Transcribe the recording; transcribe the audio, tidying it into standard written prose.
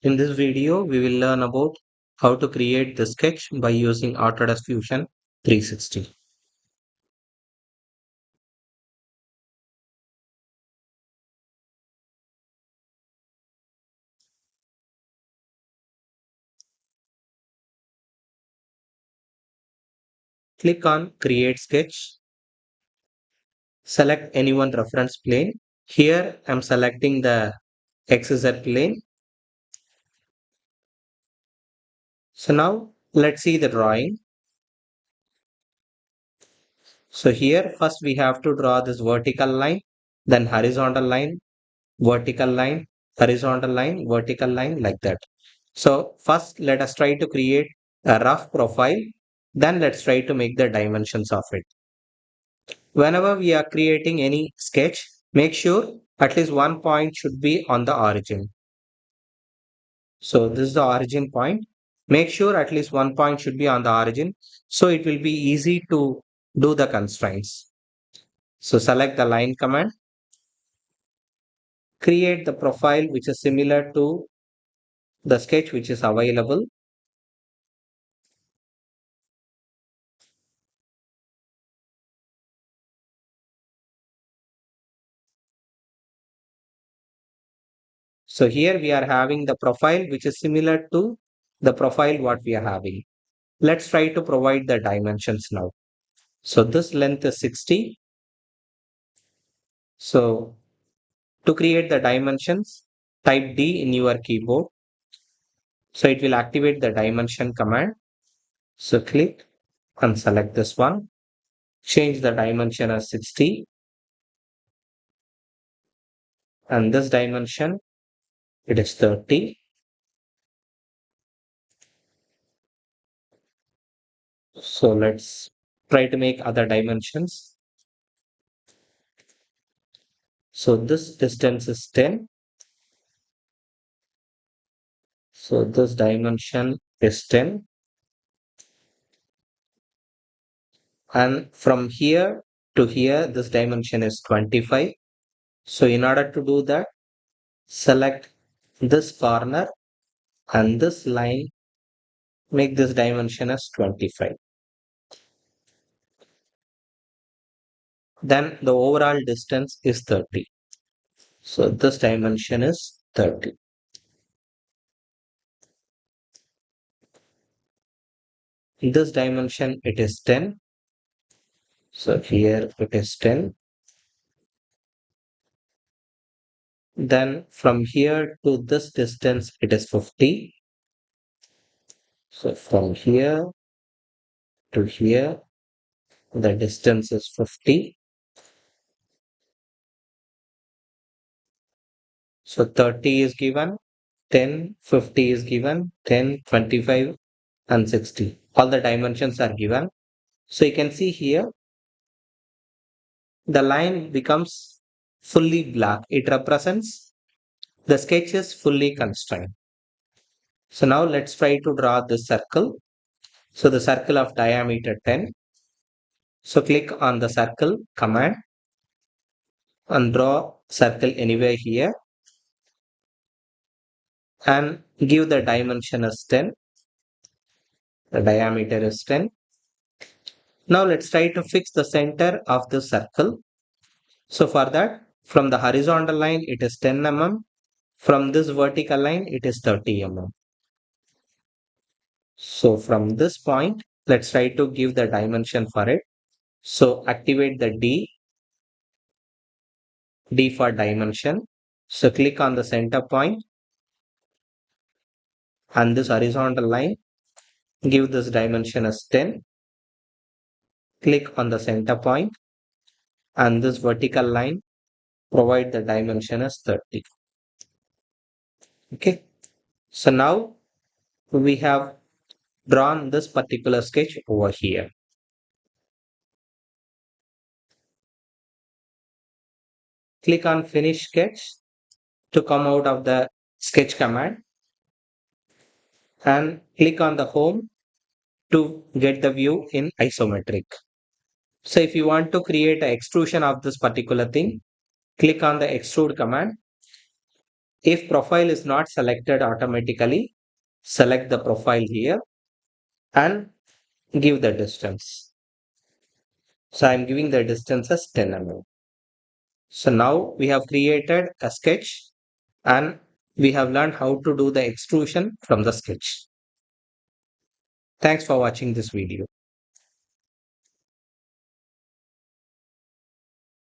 In this video, we will learn about how to create the sketch by using Autodesk Fusion 360. Click on Create Sketch. Select any one reference plane. Here, I'm selecting the XZ plane. So now, let's see the drawing. So here, first we have to draw this vertical line, then horizontal line, vertical line, horizontal line, vertical line, like that. So first, let us try to create a rough profile. Then let's try to make the dimensions of it. Whenever we are creating any sketch, make sure at least one point should be on the origin. So this is the origin point. Make sure at least one point should be on the origin. So it will be easy to do the constraints. So select the line command, create the profile which is similar to the sketch which is available. So here we are having the profile which is similar to the profile what we are having. Let's try to provide the dimensions now. So this length is 60. So to create the dimensions, type D in your keyboard. So it will activate the dimension command. So click and select this one. Change the dimension as 60 and this dimension it is 30. So let's try to make other dimensions. So this distance is 10. So this dimension is 10. And from here to here, this dimension is 25. So in order to do that, select this corner and this line, make this dimension as 25. Then the overall distance is 30. So this dimension is 30. This dimension it is 10. So here it is 10. Then from here to this distance it is 50. So from here to here the distance is 50. So 30 is given, 10, 50 is given, 10, 25 and 60. All the dimensions are given. So you can see here the line becomes fully black. It represents the sketch is fully constrained. So now let's try to draw this circle. So the circle of diameter 10. So click on the circle command and draw circle anywhere here and give the dimension as 10. The diameter is 10. Now let's try to fix the center of the circle. So for that, from the horizontal line, it is 10 mm. From this vertical line, it is 30 mm. So from this point, let's try to give the dimension for it. So activate the D for dimension. So click on the center point and this horizontal line, give this dimension as 10. Click on the center point and this vertical line, provide the dimension as 30. Okay. So now we have drawn this particular sketch over here. Click on Finish Sketch to come out of the Sketch command and click on the Home to get the view in isometric. So if you want to create an extrusion of this particular thing, click on the Extrude command If profile is not selected automatically, select the profile here and give the distance. So I'm giving the distance as 10 mm. So now we have created a sketch and we have learned how to do the extrusion from the sketch. Thanks for watching this video.